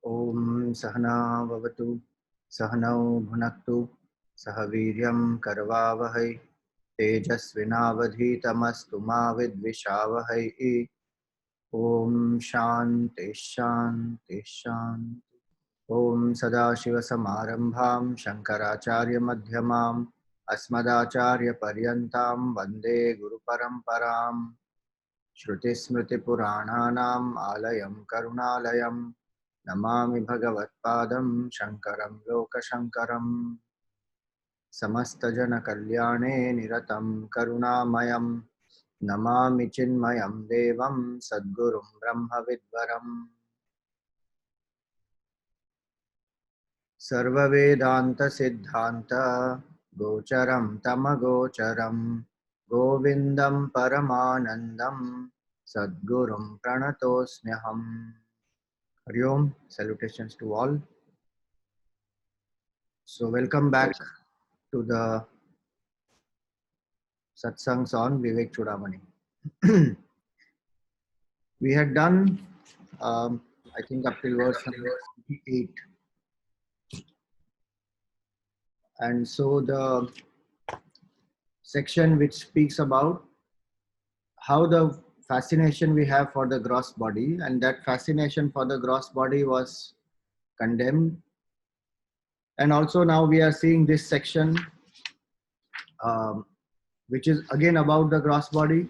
ओम सहना भवतु सहनौ भुनक्तु सह वीर्यं करवावहै तेजस्विनावधीतमस्तु मा विद्विषावहै। ओम शांति शांति शांति। ओम सदाशिवसमारंभां शंकराचार्यमध्यमाम् अस्मदाचार्यपर्यन्तां वन्दे गुरुपरम्पराम्। श्रुतिस्मृतिपुराणानाम् आलयं करुणालयं नमामि भगवत्पादं शङ्करं लोकशङ्करम्। समस्तजनकल्याणे निरतं करुणामयं नमामि चिन्मयं देवं सद्गुरुं ब्रह्मविद्वरम्। सर्ववेदान्तसिद्धान्त गोचरं तमगोचरं गोविन्दं परमानन्दं सद्गुरुं प्रणतोऽस्म्यहम्। Hari Om, salutations to all. So welcome back to the satsangs on Vivek Chudamani. We had done, I think, up till verse number 28. And so the section which speaks about how the fascination we have for the gross body, and that fascination for the gross body was condemned. And also now we are seeing this section which is again about the gross body,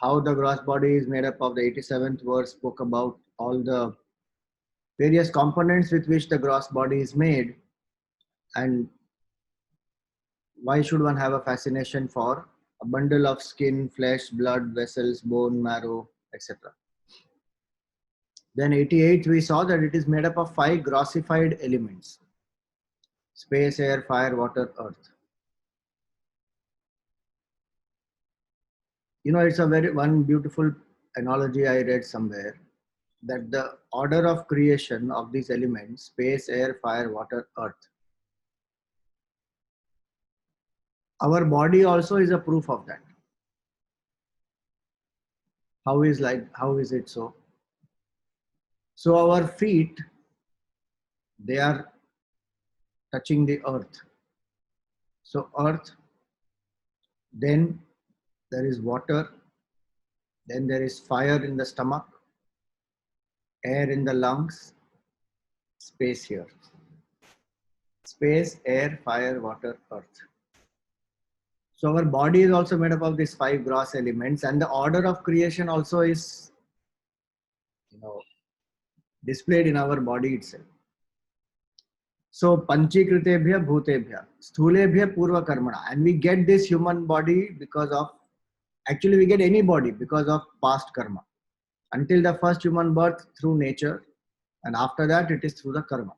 how the gross body is made up of. The 87th verse spoke about all the various components with which the gross body is made, and why should one have a fascination for a bundle of skin, flesh, blood, vessels, bone, marrow, etc. Then 88, we saw that it is made up of 5 grossified elements: space, air, fire, water, earth. You know, it's a one beautiful analogy I read somewhere, that the order of creation of these elements, space, air, fire, water, earth, our body also is a proof of that. How is it so? So our feet, they are touching the earth. So earth, then there is water, then there is fire in the stomach, air in the lungs, space here. Space, air, fire, water, earth. So our body is also made up of these 5 gross elements, and the order of creation also is, displayed in our body itself. So panchikritebhya bhutebhya sthulebhya purva karmana, and we get this human body because of, actually we get any body because of past karma, until the first human birth through nature, and after that it is through the karma.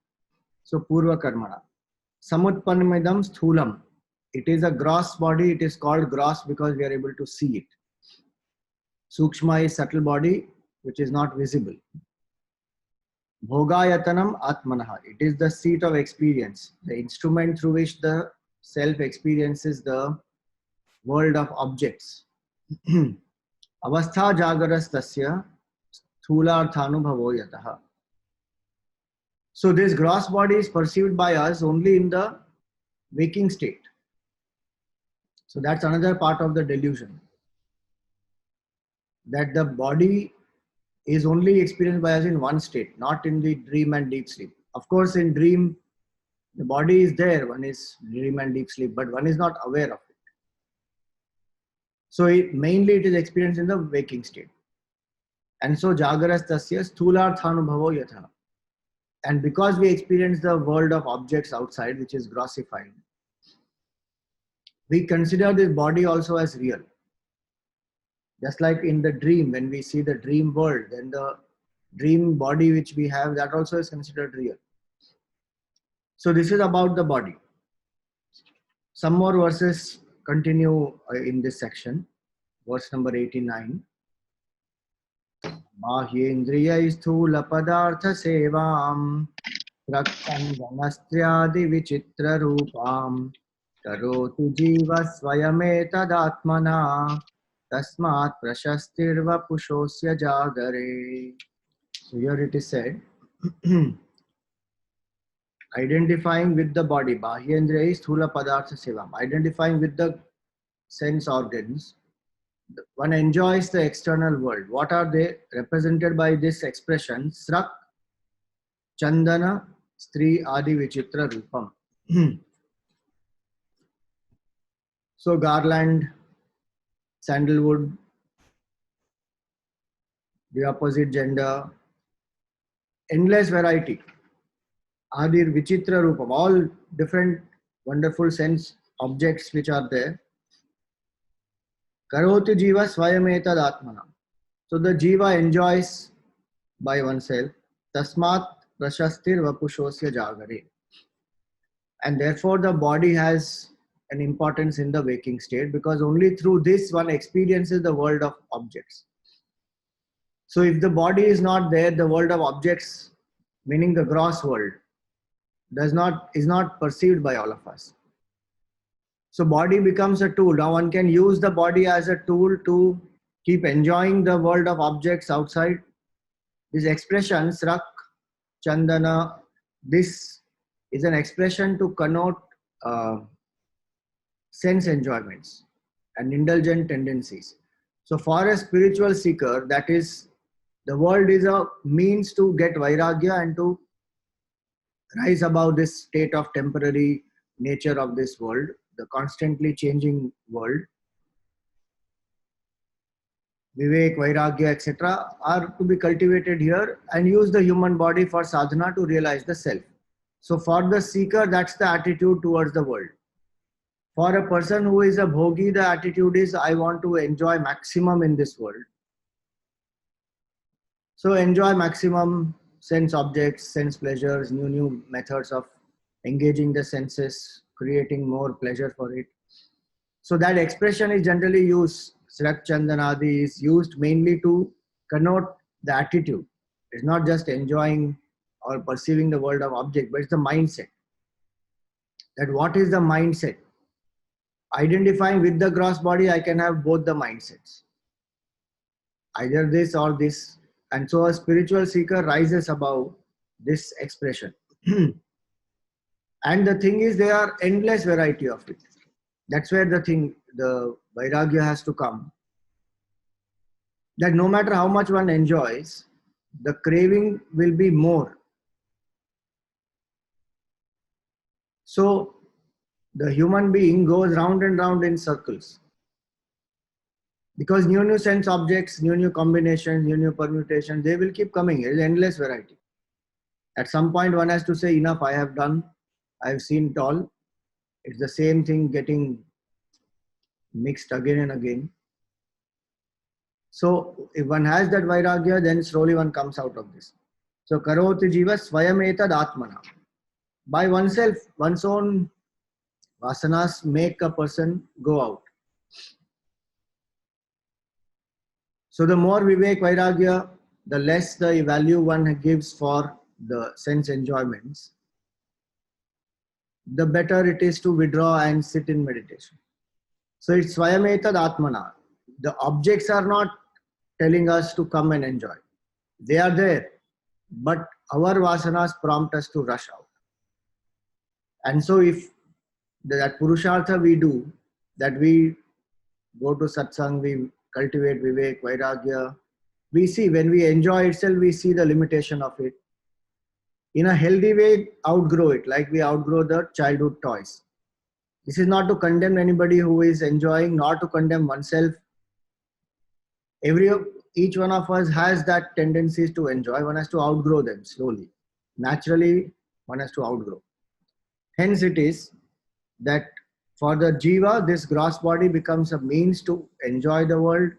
So purva karmana. Samutpanamidam sthulam, it is a gross body. It is called gross because we are able to see it. Sukshma is subtle body which is not visible. Bhogayatanam atmanaha, it is the seat of experience, the instrument through which the self experiences the world of objects. Avastha jagarastasya sthularthanubhavo yataha. So this gross body is perceived by us only in the waking state. So that's another part of the delusion, that the body is only experienced by us in one state, not in the dream and deep sleep. Of course, in dream, the body is there, one is dream and deep sleep, but one is not aware of it. So mainly it is experienced in the waking state. And so jagarastasya sthularthanubhavo yatha. And because we experience the world of objects outside, which is grossified, we consider this body also as real. Just like in the dream, when we see the dream world, then the dream body which we have, that also is considered real. So this is about the body. Some more verses continue in this section. Verse number 89. Mahyendriya sthula padartha sevam praksandanastryadi vichitra rupam karotu jiva swayametad tasmat prashastirva pushosya jagare. So here it is said Identifying with the body, bahyendriya sthula padartha sevam, identifying with the sense organs, one enjoys the external world. What are they represented by this expression? Srak, Chandana, Stri, Adi, Vichitra, Rupam. So garland, sandalwood, the opposite gender, endless variety. Adi, Vichitra, Rupam, all different wonderful sense objects which are there. Karoti Jiva Swayam Atmana. So the Jiva enjoys by oneself. Tasmat Prashastir Vapushosya Jagare. And therefore the body has an importance in the waking state, because only through this one experiences the world of objects. So if the body is not there, the world of objects, meaning the gross world, is not perceived by all of us. So body becomes a tool. Now one can use the body as a tool to keep enjoying the world of objects outside. This expression, Srak, Chandana, this is an expression to connote sense enjoyments and indulgent tendencies. So for a spiritual seeker, that is, the world is a means to get vairagya and to rise above this state of temporary nature of this world, the constantly changing world. Vivek, Vairagya, etc. are to be cultivated here, and use the human body for sadhana to realize the self. So for the seeker, that's the attitude towards the world. For a person who is a bhogi, the attitude is, I want to enjoy maximum in this world. So enjoy maximum sense objects, sense pleasures, new methods of engaging the senses, creating more pleasure for it. So that expression is generally used, Srak Chandanadi is used mainly to connote the attitude. It's not just enjoying or perceiving the world of object, but it's the mindset. That what is the mindset? Identifying with the gross body, I can have both the mindsets. Either this or this. And so a spiritual seeker rises above this expression. And the thing is, there are endless variety of it. That's where the vairagya has to come. That no matter how much one enjoys, the craving will be more. So the human being goes round and round in circles. Because new sense objects, new combinations, new permutations, they will keep coming. There is endless variety. At some point, one has to say, enough, I have done, I have seen it all. It's the same thing getting mixed again and again. So if one has that vairagya, then slowly one comes out of this. So karoti jiva swayam atmana. By oneself, one's own vasanas make a person go out. So the more vivek vairagya, the less the value one gives for the sense enjoyments, the better it is to withdraw and sit in meditation. So it's swayametad atmana. The objects are not telling us to come and enjoy. They are there, but our vasanas prompt us to rush out. And so if that purushartha we do, that we go to satsang, we cultivate vivek, vairagya, we see when we enjoy itself, we see the limitation of it. In a healthy way, outgrow it, like we outgrow the childhood toys. This is not to condemn anybody who is enjoying, nor to condemn oneself. Each one of us has that tendencies to enjoy. One has to outgrow them slowly. Naturally, one has to outgrow. Hence it is that for the jiva, this gross body becomes a means to enjoy the world.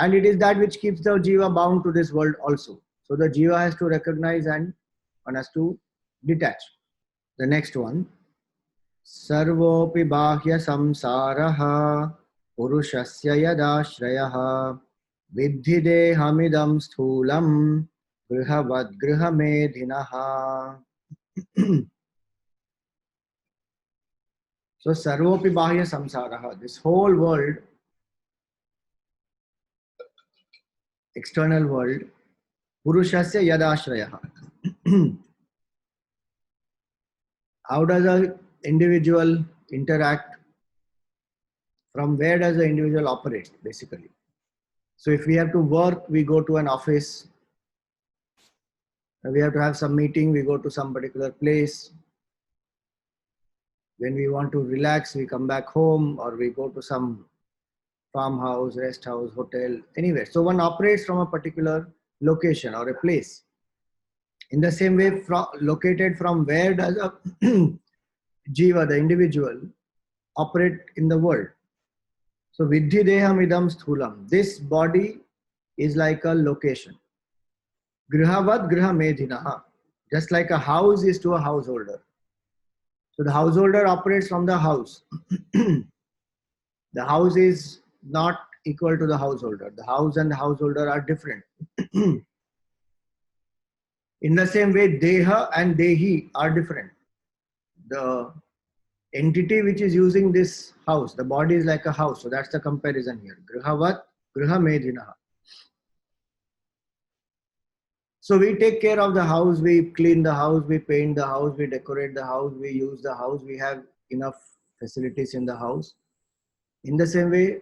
And it is that which keeps the jiva bound to this world also. So the jiva has to recognize and one has to detach. The next one. Sarvopi bahya samsaraha purushasya yadashrayaha Vidhi dehamidam sthulam grihavad grihamedhinaha. So sarvopi bahya samsaraha, this whole world, external world, purushasya yadashrayaha. How does an individual interact? From where does the individual operate, basically? So if we have to work, we go to an office. We have to have some meeting, we go to some particular place. When we want to relax, we come back home, or we go to some farmhouse, rest house, hotel, anywhere. So one operates from a particular location or a place. In the same way, located from where does a jiva, the individual, operate in the world? So Vidhi Deham Idam Sthulam. This body is like a location. Grihavad Griha Medhinaha. Just like a house is to a householder. So the householder operates from the house. The house is not equal to the householder. The house and the householder are different. In the same way, Deha and Dehi are different. The entity which is using this house, the body is like a house. So that's the comparison here. Grihavat, Griha Medhinaha. So we take care of the house, we clean the house, we paint the house, we decorate the house, we use the house, we have enough facilities in the house. In the same way,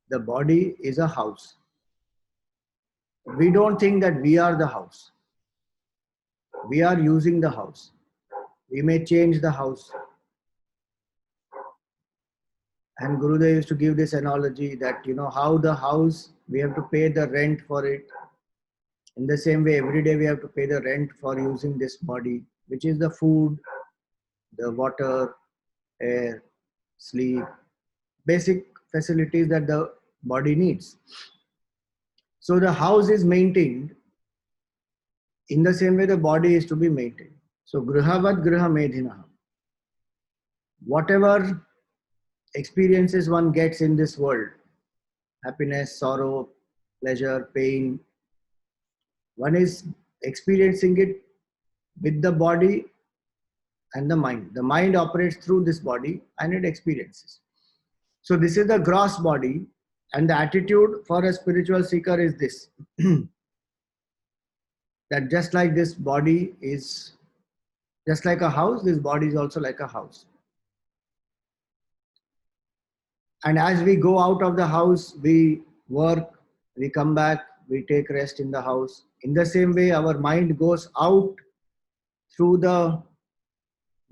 the body is a house. We don't think that we are the house. We are using the house. We may change the house. And Gurudev used to give this analogy that, how the house, we have to pay the rent for it. In the same way, every day we have to pay the rent for using this body, which is the food, the water, air, sleep, basic facilities that the body needs. So the house is maintained. In the same way, the body is to be maintained. So Grihavat Griha Medhinaha. Whatever experiences one gets in this world, happiness, sorrow, pleasure, pain, one is experiencing it with the body and the mind. The mind operates through this body and it experiences. So this is the gross body, and the attitude for a spiritual seeker is this. That just like this body is just like a house, this body is also like a house. And as we go out of the house, we work, we come back, we take rest in the house. In the same way, our mind goes out through the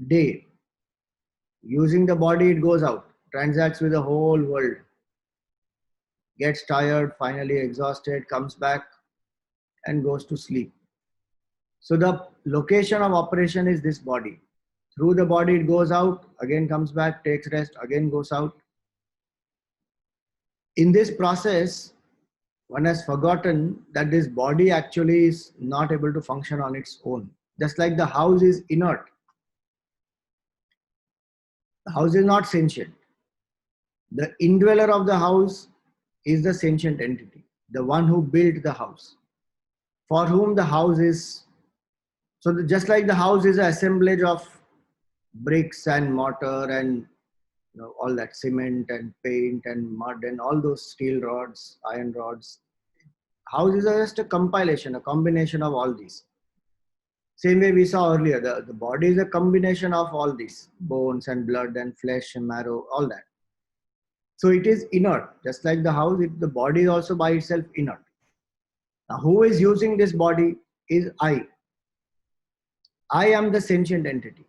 day. Using the body, it goes out, transacts with the whole world, gets tired, finally exhausted, comes back and goes to sleep. So the location of operation is this body. Through the body, it goes out, again comes back, takes rest, again goes out. In this process, one has forgotten that this body actually is not able to function on its own. Just like the house is inert. The house is not sentient. The indweller of the house is the sentient entity, the one who built the house, for whom the house is. So just like the house is an assemblage of bricks and mortar and all that cement and paint and mud and all those steel rods, iron rods. House is just a compilation, a combination of all these. Same way we saw earlier, the body is a combination of all these, bones and blood and flesh and marrow, all that. So it is inert, just like the house, the body is also by itself inert. Now who is using this body is I. I am the sentient entity.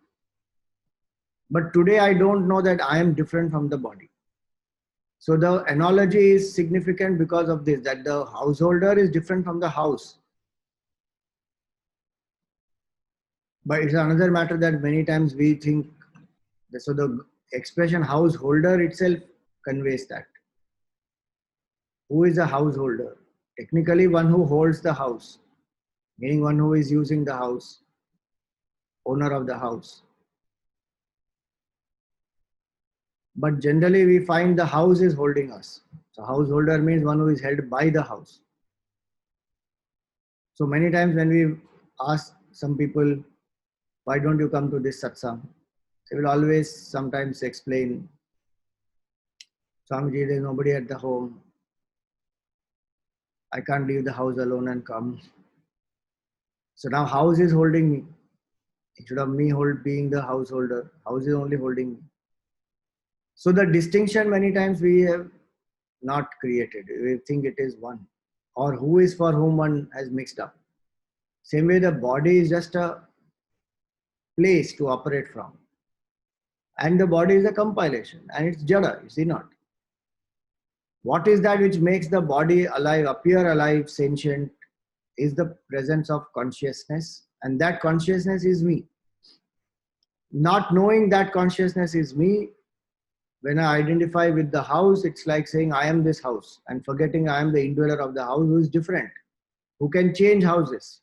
But today I don't know that I am different from the body. So the analogy is significant because of this, that the householder is different from the house. But it's another matter that many times we think, so the expression householder itself conveys that. Who is a householder? Technically one who holds the house, meaning one who is using the house, owner of the house. But generally we find the house is holding us. So householder means one who is held by the house. So many times when we ask some people, why don't you come to this satsang? They will always sometimes explain, Swamiji, there is nobody at the home. I can't leave the house alone and come. So now house is holding me. Instead of me being the householder, house is only holding me. So the distinction many times we have not created. We think it is one, or who is for whom one has mixed up. Same way the body is just a place to operate from. And the body is a compilation and it's jada, you see not. What is that which makes the body alive, appear alive, sentient, is the presence of consciousness, and that consciousness is me. Not knowing that consciousness is me, when I identify with the house, it's like saying I am this house and forgetting I am the indweller of the house who is different, who can change houses.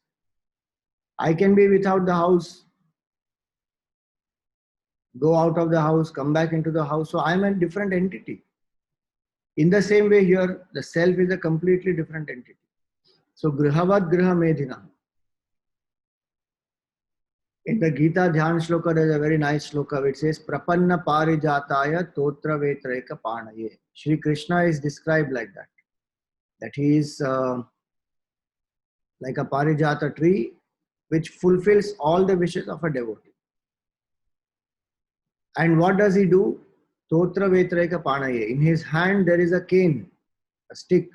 I can be without the house, go out of the house, come back into the house. So I am a different entity. In the same way here, the self is a completely different entity. So Grihavad Griha Medhina. In the Gita Dhyan Shloka, there is a very nice shloka which says, Prapanna Parijataya Totra Vetraika Panaye. Shri Krishna is described like that he is like a Parijata tree which fulfills all the wishes of a devotee. And what does he do? Totra Vetraika Panaye. In his hand there is a cane, a stick.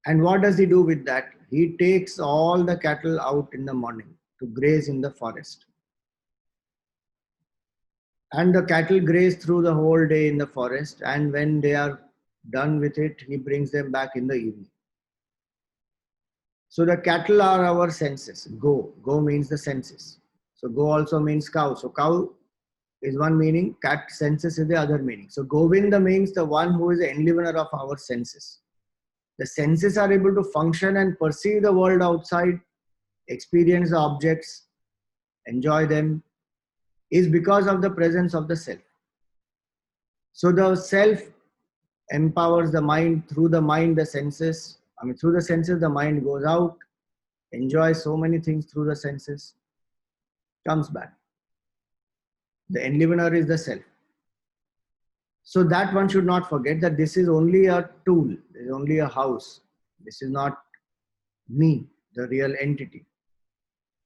And what does he do with that? He takes all the cattle out in the morning to graze in the forest. And the cattle graze through the whole day in the forest. And when they are done with it, he brings them back in the evening. So the cattle are our senses. Go. Go means the senses. So go also means cow. So cow is one meaning. Cat senses is the other meaning. So Govinda means the one who is the enlivener of our senses. The senses are able to function and perceive the world outside, experience the objects, enjoy them, is because of the presence of the self. So the self empowers the mind, through the mind, the senses. Through the senses, the mind goes out, enjoys so many things through the senses, comes back. The enlivener is the self. So that one should not forget that this is only a tool, this is only a house. This is not me, the real entity.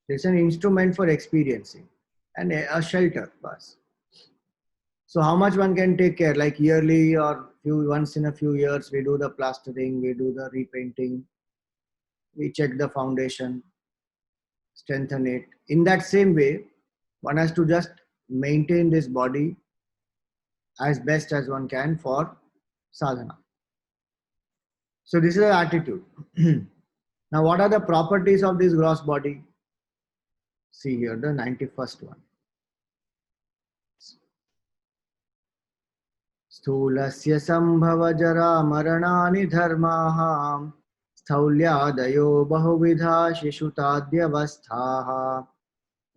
It's an instrument for experiencing and a shelter for us. So how much one can take care, like yearly or once in a few years, we do the plastering, we do the repainting, we check the foundation, strengthen it. In that same way, one has to just maintain this body as best as one can for sadhana. So this is the attitude. Now what are the properties of this gross body? See here, the 91st one. स्थूलस्य संभव जरा मरणानि धर्माः स्थौल्यादयो बहुविधा शिशुताद्यवस्थाः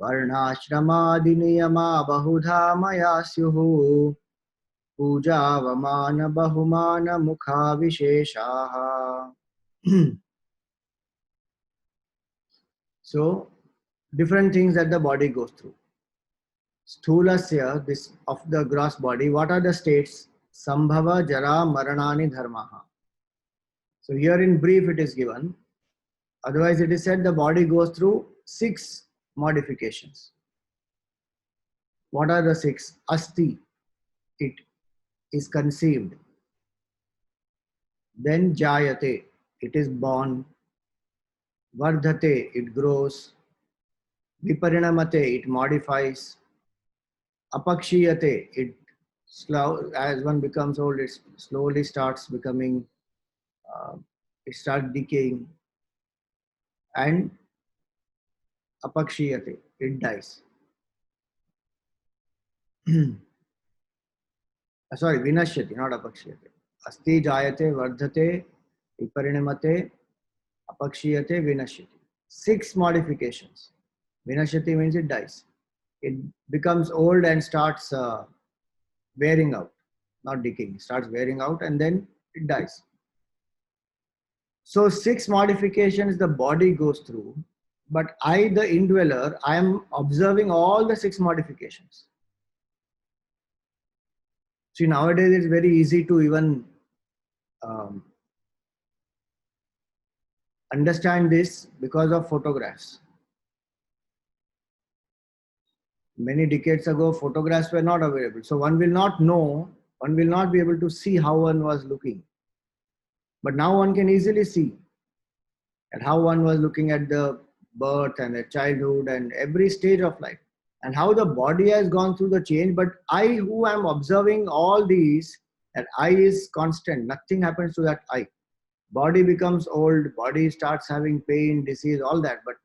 वर्णाश्रमादि नियमा बहुधा मया स्युः पूजावमान बहुमान मुखा विशेषाः. So different things that the body goes through. Sthulasya, this of the gross body, what are the states? Sambhava, Jara, Maranani, Dharmaha. So here in brief it is given. Otherwise it is said the body goes through 6 modifications. What are the 6? Asti, it is conceived. Then Jayate, it is born. Vardhate, it grows. Viparinamate, it modifies. Apakshiyate, it as one becomes old, it slowly starts becoming, it starts decaying. And apakshiyate, it dies. Sorry, vinashyati, not apakshiyate. Asti jayate, vardhate, viparinamate, apakshiyate, vinashyati. 6 modifications. Vinashyati means it dies. It becomes old and starts wearing out, not decaying. It starts wearing out and then it dies. So 6 modifications the body goes through, but I, the indweller, I am observing all the 6 modifications. See, nowadays it's very easy to even understand this because of photographs. Many decades ago, photographs were not available. So one will not know, one will not be able to see how one was looking. But now one can easily see at how one was looking at the birth and the childhood and every stage of life, and how the body has gone through the change. But I, who am observing all these, that I is constant, nothing happens to that I. Body becomes old, body starts having pain, disease, all that, but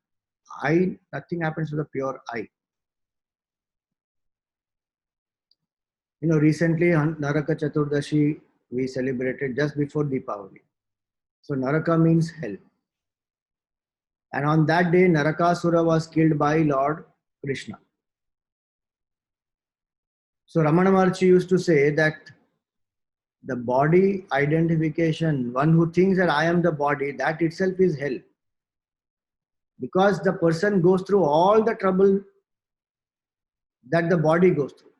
I, nothing happens to the pure I. Recently Naraka Chaturdashi we celebrated just before Deepavali. So Naraka means hell. And on that day, Narakasura was killed by Lord Krishna. So Ramana Maharshi used to say that the body identification, one who thinks that I am the body, that itself is hell. Because the person goes through all the trouble that the body goes through.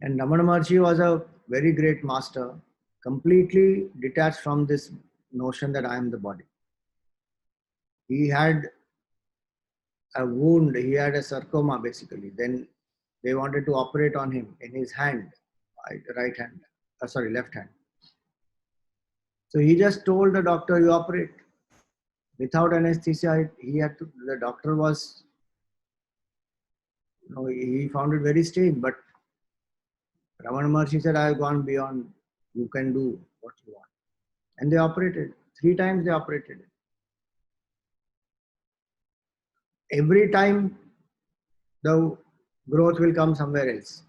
And Ramana Maharshi was a very great master, completely detached from this notion that I am the body. He had a wound, he had a sarcoma basically. Then they wanted to operate on him in his hand, left hand. So he just told the doctor, you operate. Without anesthesia, the doctor was, he found it very strange. But Ramana Maharshi said, I have gone beyond, you can do what you want. And they operated. 3 times they operated. Every time the growth will come somewhere else.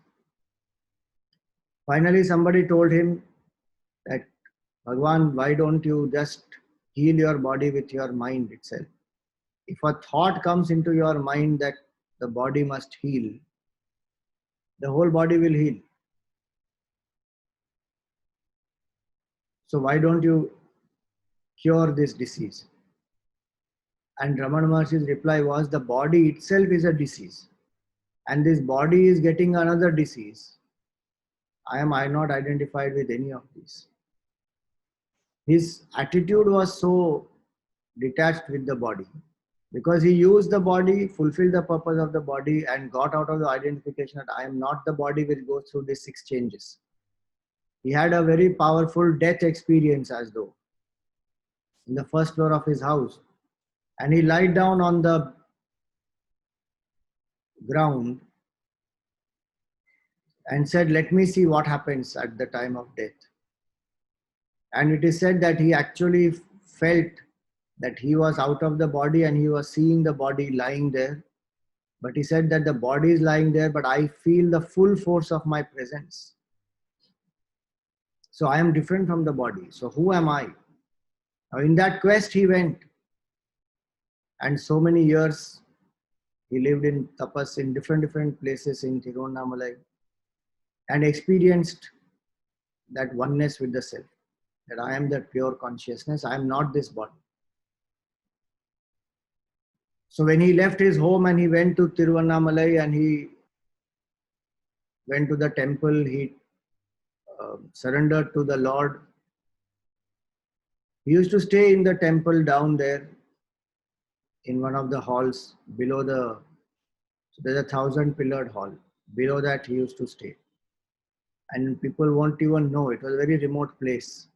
Finally, somebody told him that, Bhagwan, why don't you just heal your body with your mind itself? If a thought comes into your mind that the body must heal, the whole body will heal. So why don't you cure this disease? And Ramana Maharshi's reply was, the body itself is a disease. And this body is getting another disease. I not identified with any of these. His attitude was so detached with the body, because he used the body, fulfilled the purpose of the body, and got out of the identification that I am not the body which goes through these 6 changes. He had a very powerful death experience as though in the first floor of his house. And he lied down on the ground and said, let me see what happens at the time of death. And it is said that he actually felt that he was out of the body and he was seeing the body lying there. But he said that the body is lying there, but I feel the full force of my presence. So I am different from the body. So who am I? Now in that quest he went. And so many years he lived in tapas in different places in Tiruvannamalai and experienced that oneness with the self. That I am that pure consciousness. I am not this body. So when he left his home and he went to Tiruvannamalai and he went to the temple, he surrendered to the Lord. He used to stay in the temple down there in one of the halls below so there's a 1,000-pillared hall. Below that he used to stay. And people won't even know. It was a very remote place.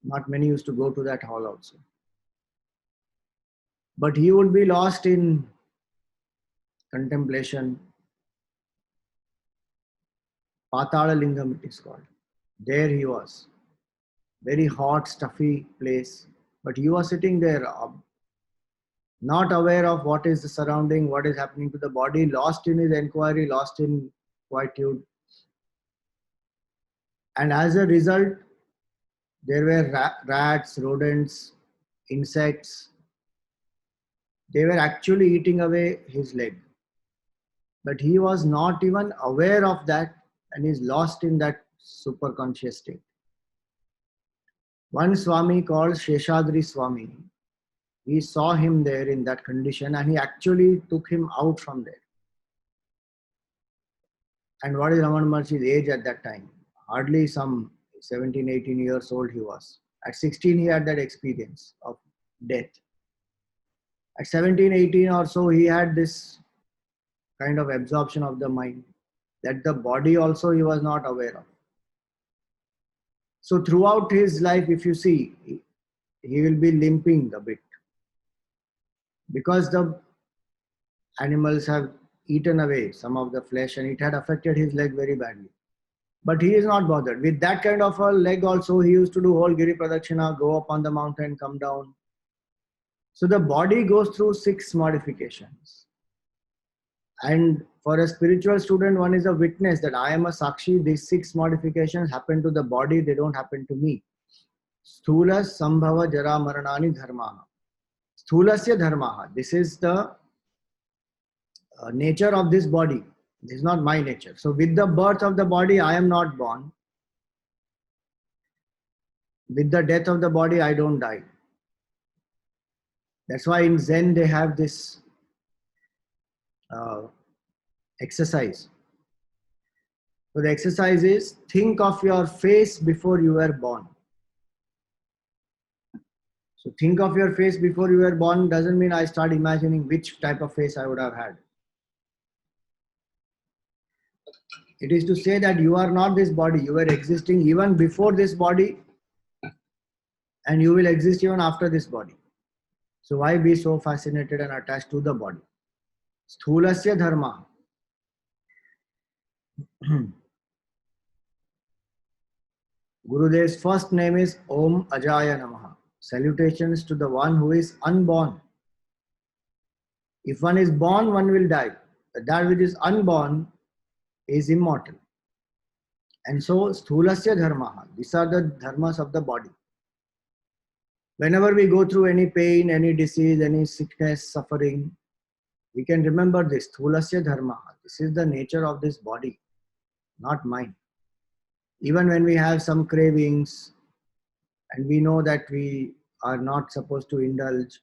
Not many used to go to that hall also. But he would be lost in contemplation. Patala Lingam it is called. There he was. Very hot, stuffy place. But he was sitting there, not aware of what is the surrounding, what is happening to the body, lost in his inquiry, lost in quietude. And as a result, there were rats, rodents, insects. They were actually eating away his leg. But he was not even aware of that and is lost in that super conscious state. One Swami called Sheshadri Swami, he saw him there in that condition and he actually took him out from there. And what is Ramana Maharshi's age at that time? Hardly some 17, 18 years old he was. At 16, he had that experience of death. At 17, 18 or so, he had this kind of absorption of the mind that the body also he was not aware of. So throughout his life, if you see, he will be limping a bit because the animals have eaten away some of the flesh and it had affected his leg very badly. But he is not bothered. With that kind of a leg also, he used to do whole Giri Pradakshina, go up on the mountain, come down. So the body goes through 6 modifications. And for a spiritual student, one is a witness that I am a Sakshi. These 6 modifications happen to the body, they don't happen to me. Sthula Sambhava Jara Maranani Dharmaha. Sthulasya Dharmaha. This is the nature of this body. This is not my nature. So with the birth of the body, I am not born. With the death of the body, I don't die. That's why in Zen they have this exercise. So the exercise is think of your face before you were born. So think of your face before you were born doesn't mean I start imagining which type of face I would have had. It is to say that you are not this body. You were existing even before this body and you will exist even after this body. So why be so fascinated and attached to the body? Sthulasya dharma. Gurudev's first name is Om Ajaya Namaha. Salutations to the one who is unborn. If one is born, one will die. But that which is unborn is immortal. And so, Sthulasya Dharmaha. These are the dharmas of the body. Whenever we go through any pain, any disease, any sickness, suffering, we can remember this. Sthulasya Dharmaha. This is the nature of this body, not mine. Even when we have some cravings and we know that we are not supposed to indulge,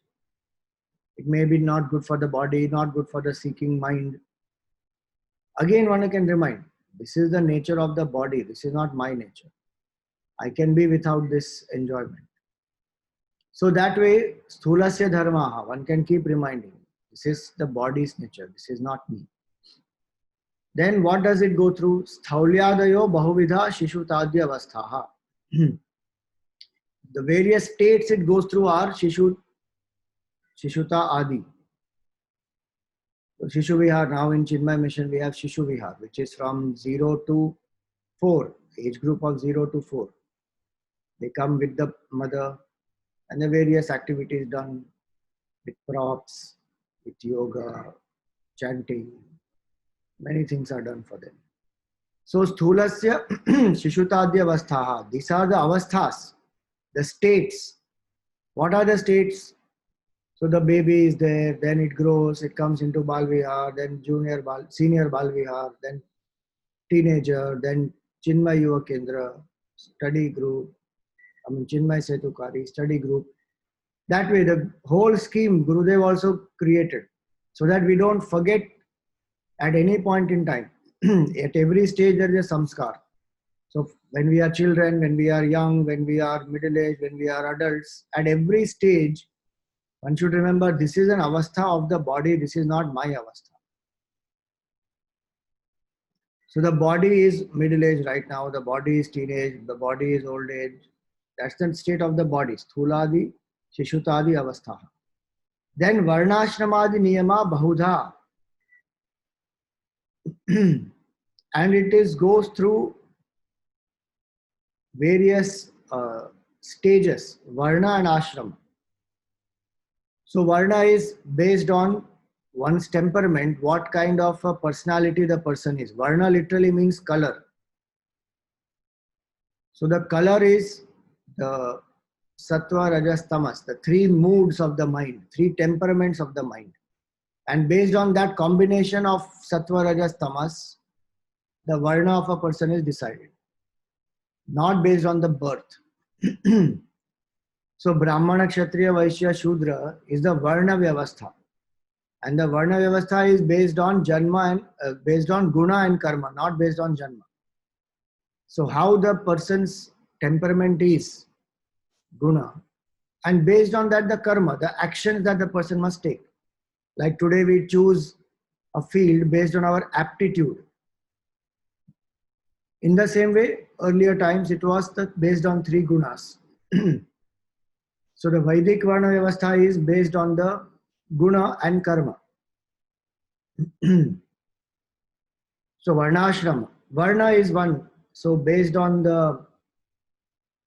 it may be not good for the body, not good for the seeking mind. Again, one can remind, this is the nature of the body. This is not my nature. I can be without this enjoyment. So that way, Sthulasya Dharmaha, one can keep reminding, this is the body's nature. This is not me. Then what does it go through? Sthaulyaadayo bahuvidha shishutadya avasthaha. The various states it goes through are Shishuta Adi. So Shishu Vihar, now in Chinmay Mission we have Shishu Vihar, which is from 0 to 4, age group of 0 to 4. They come with the mother and the various activities done with props, with yoga, chanting. Many things are done for them. So Sthulasya Shishutadya Avasthaha. These are the avasthas, the states. What are the states? So the baby is there, then it grows, it comes into Bal Vihar, then senior Bal Vihar, then teenager, then Chinmay Yuva Kendra, study group, Chinmay Setukari, study group. That way the whole scheme Gurudev also created so that we don't forget at any point in time. At every stage there is a samskar. So when we are children, when we are young, when we are middle-aged, when we are adults, at every stage, one should remember this is an avastha of the body, this is not my avastha. So the body is middle-aged right now, the body is teenage, the body is old age. That's the state of the body. Sthuladi, Shishutadi avastha. Then Varnashramadi Niyama Bahudha. And it goes through various stages, Varna and Ashram. So Varna is based on one's temperament, what kind of a personality the person is. Varna literally means color. So the color is the Sattva, Rajas, Tamas, the 3 moods of the mind, 3 temperaments of the mind. And based on that combination of Sattva, Rajas, Tamas, the Varna of a person is decided. Not based on the birth. So Brahmana, Kshatriya, Vaishya, Shudra is the Varna Vyavastha. And the Varna Vyavastha is based on Janma and based on Guna and Karma, not based on Janma. So how the person's temperament is, guna, and based on that, the karma, the actions that the person must take. Like today, we choose a field based on our aptitude. In the same way, earlier times it was based on three gunas. So the Vedic Varna Vyavastha is based on the guna and karma. So Varnashram, Varna is one. So based on the,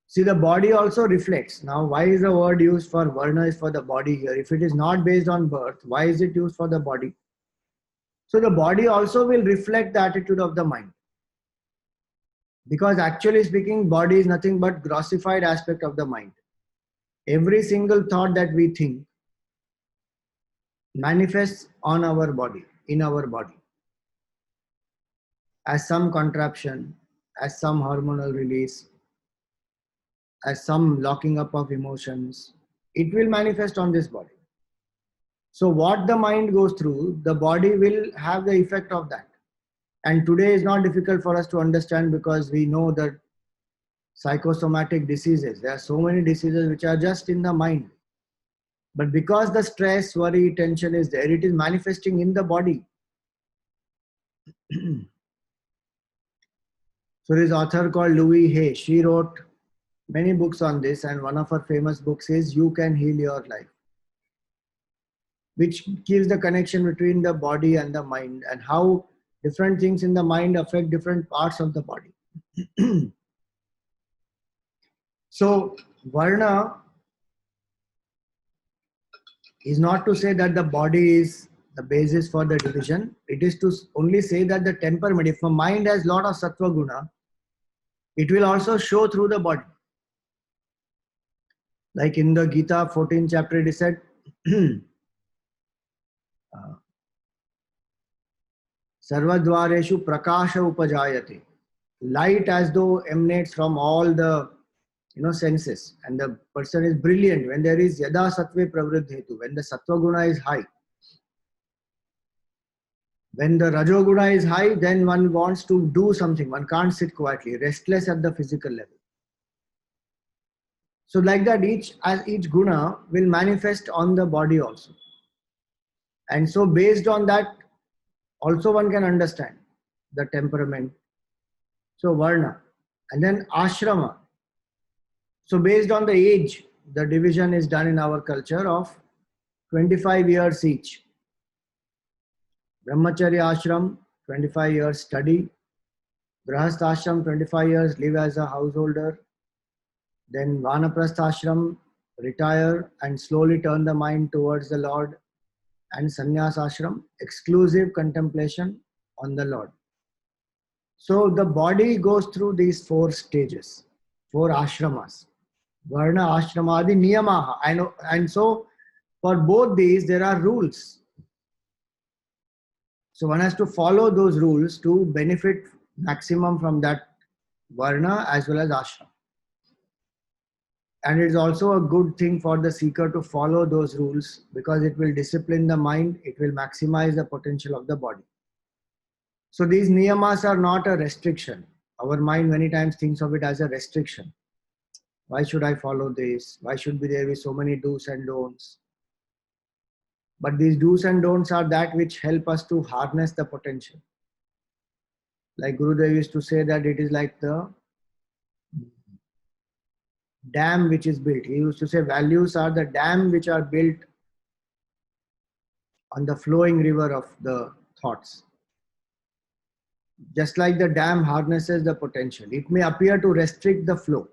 see, the body also reflects. Now, why is the word used for Varna is for the body here? If it is not based on birth, why is it used for the body? So the body also will reflect the attitude of the mind. Because actually speaking, body is nothing but grossified aspect of the mind. Every single thought that we think manifests on our body, in our body, as some contraption, as some hormonal release, as some locking up of emotions. It will manifest on this body. So what the mind goes through, the body will have the effect of that. And today is not difficult for us to understand because we know that psychosomatic diseases, there are so many diseases which are just in the mind. But because the stress, worry, tension is there, it is manifesting in the body. So there is an author called Louise Hay. She wrote many books on this, and one of her famous books is You Can Heal Your Life, which gives the connection between the body and the mind and how different things in the mind affect different parts of the body. So Varna is not to say that the body is the basis for the division. It is to only say that the temperament, if a mind has lot of sattva guna, it will also show through the body. Like in the Gita 14th chapter, it is said, Sarvadvareshu prakasha upajayate. Light as though emanates from all the senses, and the person is brilliant when there is yada sattve pravriddhetu, when the sattva guna is high. When the rajoguna is high, then one wants to do something. One can't sit quietly, restless at the physical level. So like that, each guna will manifest on the body also. And so based on that, also one can understand the temperament. So varna. And then ashrama. So based on the age, the division is done in our culture of 25 years each. Brahmacharya ashram, 25 years study. Grahastha ashram, 25 years live as a householder. Then Vanaprastha ashram, retire and slowly turn the mind towards the Lord. And Sannyas ashram, exclusive contemplation on the Lord. So the body goes through these 4 stages, 4 ashramas. Varna, ashramadi, niyamaha. And so for both these, there are rules. So one has to follow those rules to benefit maximum from that varna as well as ashram. And it's also a good thing for the seeker to follow those rules because it will discipline the mind, it will maximize the potential of the body. So these niyamas are not a restriction. Our mind many times thinks of it as a restriction. Why should I follow this? Why should there be so many do's and don'ts? But these do's and don'ts are that which help us to harness the potential. Like Gurudev used to say that it is like the dam which is built. He used to say values are the dam which are built on the flowing river of the thoughts. Just like the dam harnesses the potential, it may appear to restrict the flow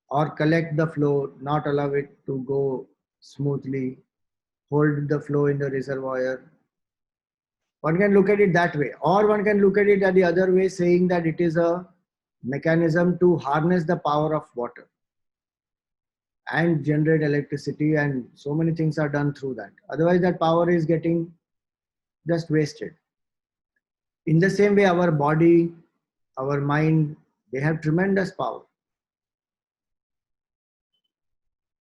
or collect the flow, not allow it to go smoothly, hold the flow in the reservoir. One can look at it that way, or one can look at it the other way, saying that it is a mechanism to harness the power of water and generate electricity, and so many things are done through that. Otherwise, that power is getting just wasted. In the same way, our body, our mind, they have tremendous power.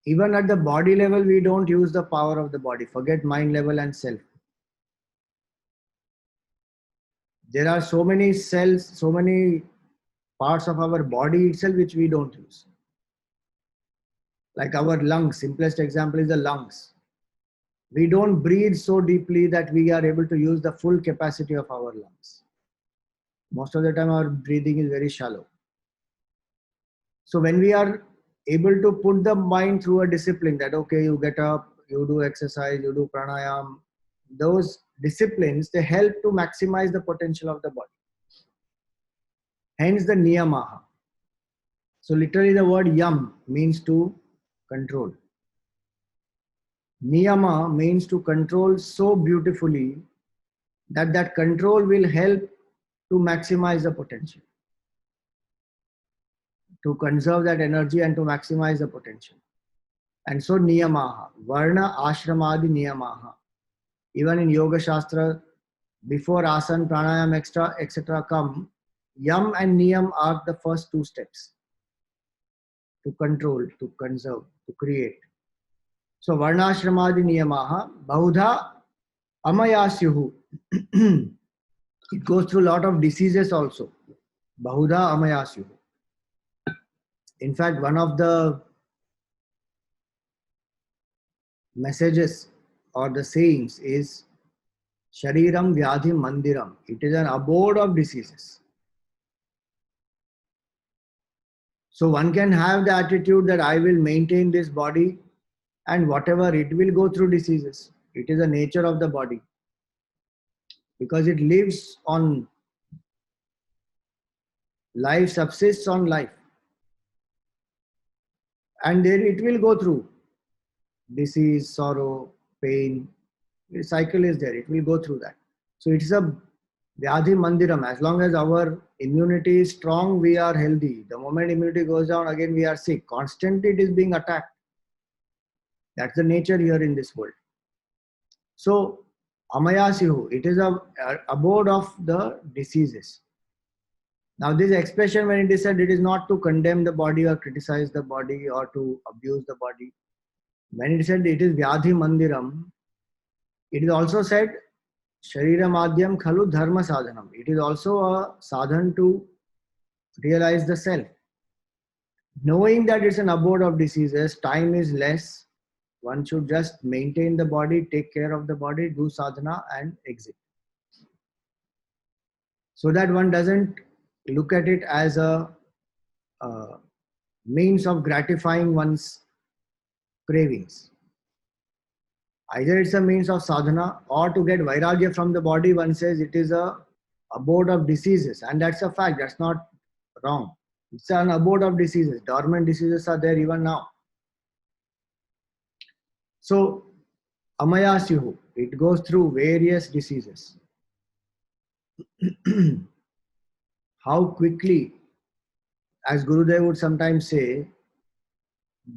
Even at the body level, we don't use the power of the body. Forget mind level and self. There are so many cells, so many parts of our body itself which we don't use. Like our lungs, simplest example is the lungs. We don't breathe so deeply that we are able to use the full capacity of our lungs. Most of the time our breathing is very shallow. So when we are able to put the mind through a discipline that, okay, you get up, you do exercise, you do pranayam, those disciplines, they help to maximize the potential of the body. Hence the niyamaha. So literally the word yam means to control. Niyama means to control so beautifully that that control will help to maximize the potential, to conserve that energy and to maximize the potential. And so niyamaha, varna ashramadi niyamaha. Even in Yoga Shastra, before asana, pranayam, etc. come, yam and niyam are the first two steps to control, to conserve, to create. So varnashramadi niyamaha, bahudha amayasyuhu. It goes through a lot of diseases also. Bahudha amayasyuhu. In fact, one of the messages or the sayings is Shariram Vyadhi Mandiram. It is an abode of diseases. So one can have the attitude that I will maintain this body and whatever, it will go through diseases. It is the nature of the body. Because it lives on life, subsists on life. And then it will go through disease, sorrow, pain. The cycle is there. It will go through that. So it is a Vyadhi Mandiram. As long as our immunity is strong, we are healthy. The moment immunity goes down, again we are sick. Constantly it is being attacked. That's the nature here in this world. So Amayasihu, it is a abode of the diseases. Now this expression, when it is said, it is not to condemn the body or criticize the body or to abuse the body. When it is said it is Vyadhi Mandiram, it is also said Sharira Madhyam Khalu Dharma Sadhanam. It is also a sadhan to realize the self. Knowing that it's an abode of diseases, time is less. One should just maintain the body, take care of the body, do sadhana and exit. So that one doesn't look at it as a means of gratifying one's cravings. Either it's a means of sadhana or to get vairagya from the body, one says it is a abode of diseases. And that's a fact, that's not wrong. It's an abode of diseases. Dormant diseases are there even now. So, Amayasyuhu, it goes through various diseases. How quickly, as Gurudev would sometimes say,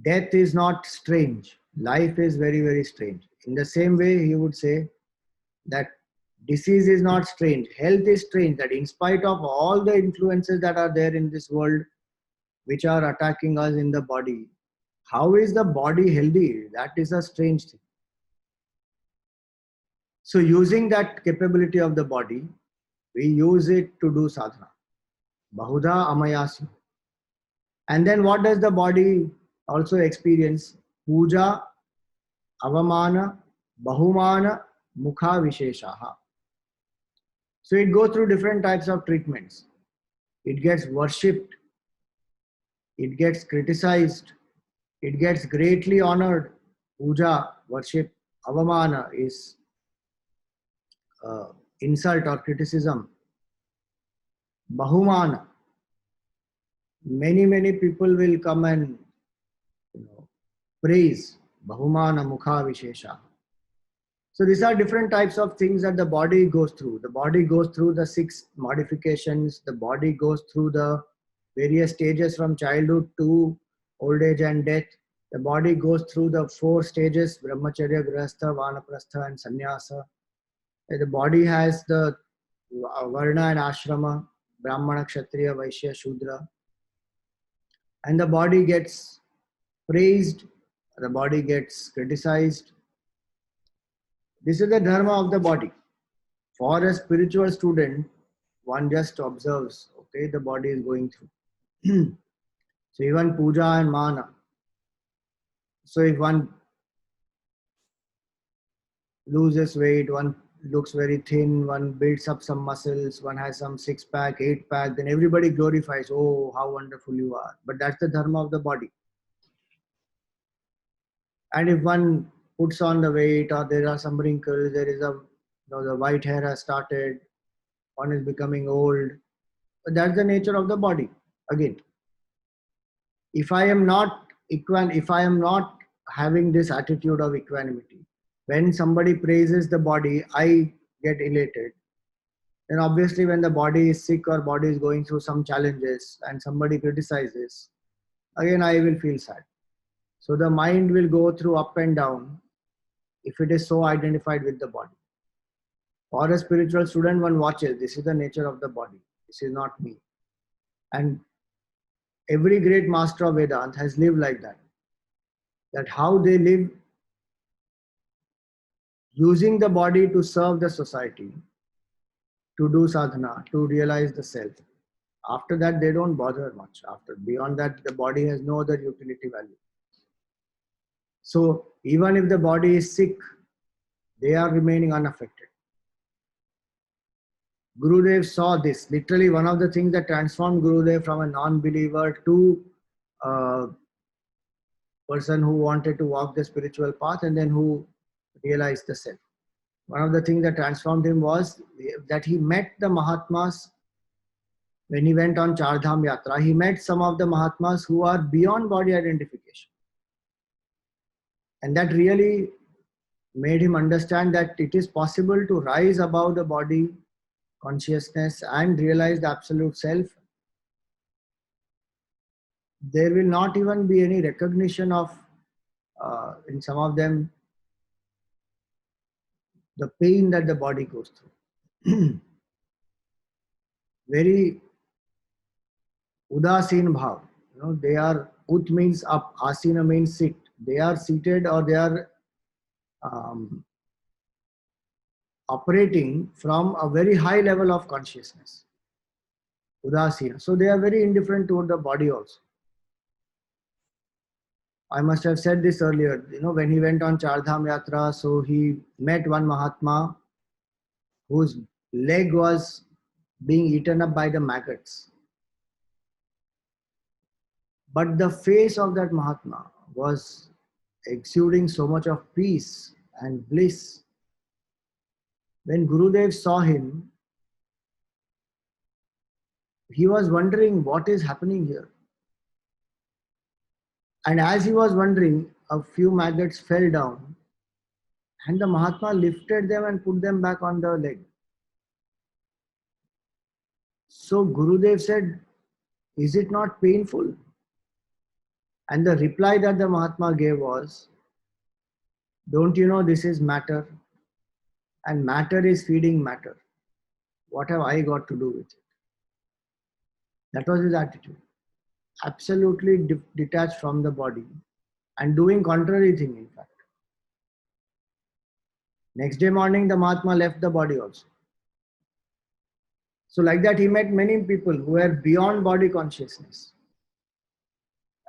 death is not strange. Life is very, very strange. In the same way, he would say that disease is not strange. Health is strange. That in spite of all the influences that are there in this world, which are attacking us in the body, how is the body healthy? That is a strange thing. So using that capability of the body, we use it to do sadhana. Bahudha amayasya. And then what does the body also experience? Puja, avamana, bahumana, mukha visheshaha. So it goes through different types of treatments. It gets worshipped. It gets criticized. It gets greatly honored. Puja, worship. Avamana is insult or criticism. Bahumana. Many people will come and praise. Bahumana mukha vishesha. So these are different types of things that the body goes through. The body goes through the 6 modifications. The body goes through the various stages from childhood to old age and death. The body goes through the 4 stages, brahmacharya, grihastha, vanaprastha and sannyasa. The body has the varna and ashrama, brahmana, kshatriya, vaishya, shudra. And the body gets praised, the body gets criticized. This is the dharma of the body. For a spiritual student, one just observes, okay, the body is going through. So even puja and mana, So if one loses weight, one looks very thin, one builds up some muscles, one has some 6-pack, 8-pack, then everybody glorifies, oh, how wonderful you are. But that's the dharma of the body. And if one puts on the weight, or there are some wrinkles, there is the white hair has started, one is becoming old, but that's the nature of the body. Again, if I am not if I am not having this attitude of equanimity, when somebody praises the body, I get elated. Then obviously when the body is sick or body is going through some challenges and somebody criticizes, again I will feel sad. So the mind will go through up and down if it is so identified with the body. For a spiritual student, one watches, this is the nature of the body, this is not me. And every great master of Vedanta has lived like that. That how they live, using the body to serve the society, to do sadhana, to realize the self. After that, they don't bother much. Beyond that, the body has no other utility value. So even if the body is sick, they are remaining unaffected. Gurudev saw this. Literally, one of the things that transformed Gurudev from a non-believer to a person who wanted to walk the spiritual path and then who realized the self. One of the things that transformed him was that he met the Mahatmas when he went on Char Dham Yatra. He met some of the Mahatmas who are beyond body identification. And that really made him understand that it is possible to rise above the body consciousness and realize the absolute self. There will not even be any recognition of, in some of them, the pain that the body goes through. Very udasin bhav. They are, ut means up, asina means sit. They are seated or they are operating from a very high level of consciousness. Udasina. So they are very indifferent toward the body also. I must have said this earlier, when he went on Char Dham Yatra, so he met one Mahatma whose leg was being eaten up by the maggots. But the face of that Mahatma was exuding so much of peace and bliss. When Gurudev saw him, he was wondering what is happening here. And as he was wondering, a few maggots fell down and the Mahatma lifted them and put them back on the leg. So Gurudev said, is it not painful? And the reply that the Mahatma gave was, don't you know this is matter? And matter is feeding matter. What have I got to do with it? That was his attitude. Absolutely detached from the body and doing contrary thing, in fact. Next day morning, the Mahatma left the body also. So like that, he met many people who were beyond body consciousness.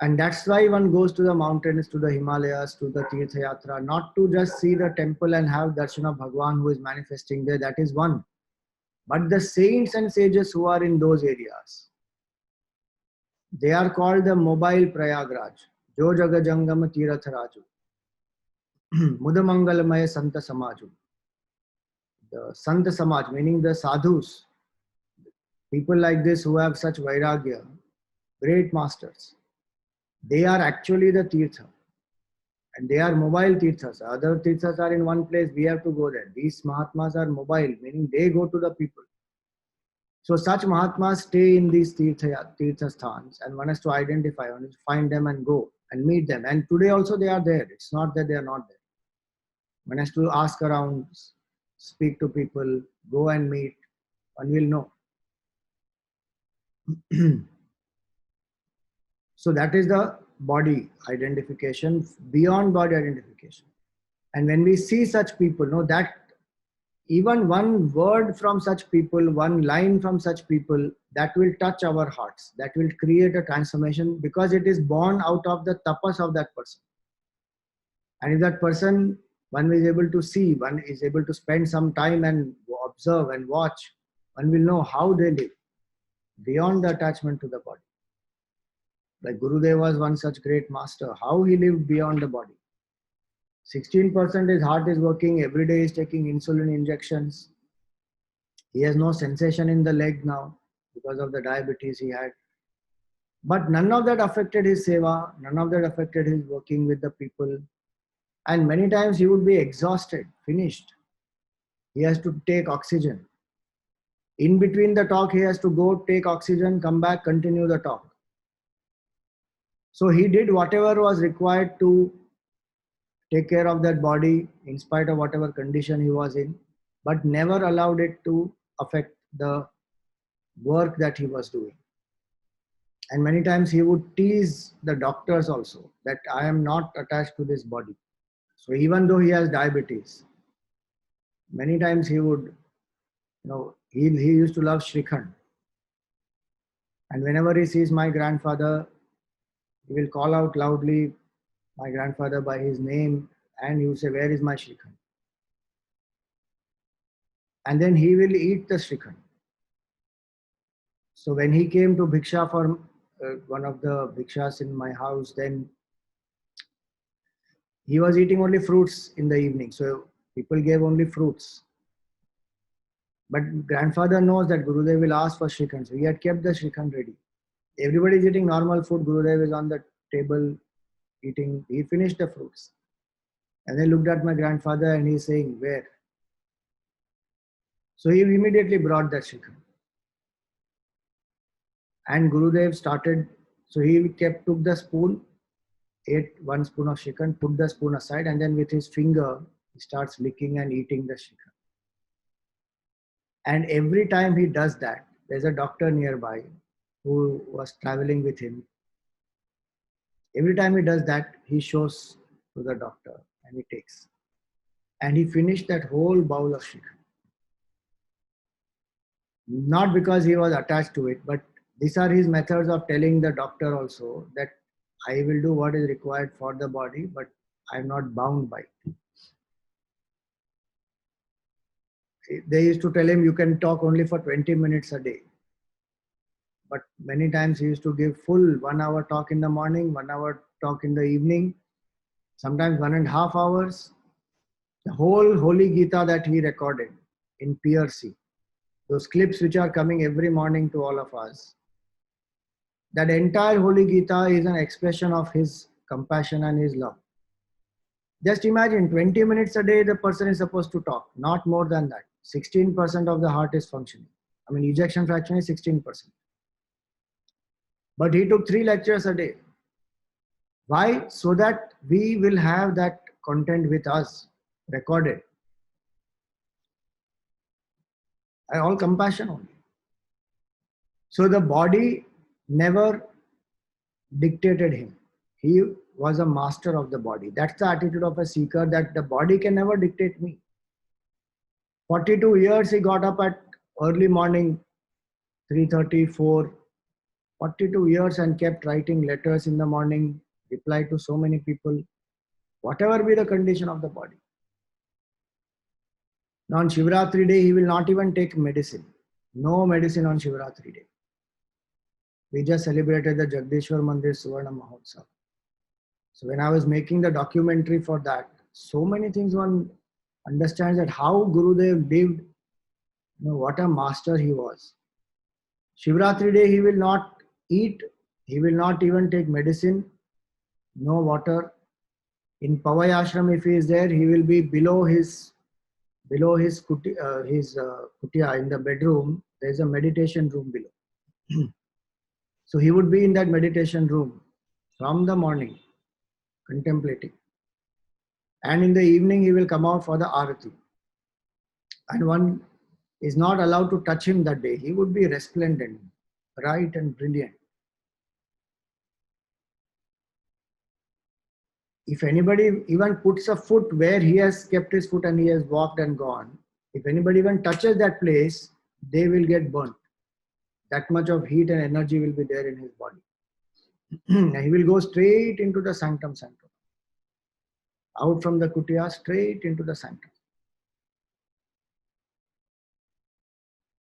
And that's why one goes to the mountains, to the Himalayas, to the Tirtha Yatra, not to just see the temple and have darshan of Bhagwan who is manifesting there. That is one. But the saints and sages who are in those areas, they are called the mobile Prayagraj. Jo Jagajangam Tirtha Raju. Mudamangalamaya Santa Samaju. The Santa Samaj, meaning the sadhus, people like this who have such vairagya, great masters, they are actually the tirtha. And they are mobile tirthas. Other tirthas are in one place, we have to go there. These Mahatmas are mobile, meaning they go to the people. So such Mahatmas stay in these tirtha sthans, and one has to identify, one has to find them and go and meet them. And today also they are there. It's not that they are not there. One has to ask around, speak to people, go and meet, one will know. So that is the body identification, beyond body identification. And when we see such people, know that even one word from such people, one line from such people, that will touch our hearts, that will create a transformation because it is born out of the tapas of that person. And if that person, one is able to see, one is able to spend some time and observe and watch, one will know how they live beyond the attachment to the body. Like Gurudev was one such great master, how he lived beyond the body. 16% his heart is working, every day is taking insulin injections. He has no sensation in the leg now because of the diabetes he had. But none of that affected his seva, none of that affected his working with the people. And many times he would be exhausted, finished. He has to take oxygen. In between the talk, he has to go take oxygen, come back, continue the talk. So he did whatever was required to take care of that body in spite of whatever condition he was in, but never allowed it to affect the work that he was doing. And many times he would tease the doctors also that I am not attached to this body. So even though he has diabetes, many times he would, he used to love Shrikhand. And whenever he sees my grandfather, he will call out loudly my grandfather by his name and he will say, where is my Shrikhand? And then he will eat the Shrikhand. So when he came to Bhiksha for one of the Bhikshas in my house, then he was eating only fruits in the evening. So people gave only fruits. But grandfather knows that Gurudev will ask for Shrikhand. So he had kept the Shrikhand ready. Everybody is eating normal food. Gurudev is on the table eating. He finished the fruits. And then looked at my grandfather and he's saying, where? So he immediately brought that Shrikhand. And Gurudev started, so he took the spoon, ate one spoon of Shrikhand, put the spoon aside, and then with his finger, he starts licking and eating the Shrikhand. And every time he does that, there's a doctor nearby who was traveling with him. Every time he does that, he shows to the doctor and he takes. And he finished that whole bowl of Shrikhand. Not because he was attached to it, but these are his methods of telling the doctor also that I will do what is required for the body, but I'm not bound by it. They used to tell him you can talk only for 20 minutes a day. But many times he used to give full 1 hour talk in the morning, 1 hour talk in the evening, sometimes 1.5 hours. The whole Holy Gita that he recorded in PRC, those clips which are coming every morning to all of us, that entire Holy Gita is an expression of his compassion and his love. Just imagine 20 minutes a day the person is supposed to talk, not more than that. 16% of the heart is functioning. I mean, ejection fraction is 16%. But he took 3 lectures a day. Why? So that we will have that content with us recorded. All compassion only. So the body never dictated him. He was a master of the body. That's the attitude of a seeker, that the body can never dictate me. 42 years he got up at early morning, 3:30, 4, 42 years and kept writing letters in the morning, replied to so many people, whatever be the condition of the body. Now on Shivratri day, he will not even take medicine. No medicine on Shivratri day. We just celebrated the Jagdishwar Mandir Suvarna Mahotsav. So when I was making the documentary for that, so many things one understands that how Gurudev lived, what a master he was. Shivratri day, he will not eat, he will not even take medicine, no water. In Pavai Ashram, if he is there, he will be below his kutia in the bedroom. There is a meditation room below. So he would be in that meditation room from the morning, contemplating. And in the evening, he will come out for the Arati. And one is not allowed to touch him that day. He would be resplendent, bright and brilliant. If anybody even puts a foot where he has kept his foot and he has walked and gone, if anybody even touches that place, they will get burnt. That much of heat and energy will be there in his body. And he will go straight into the sanctum sanctorum. Out from the kutia, straight into the sanctum.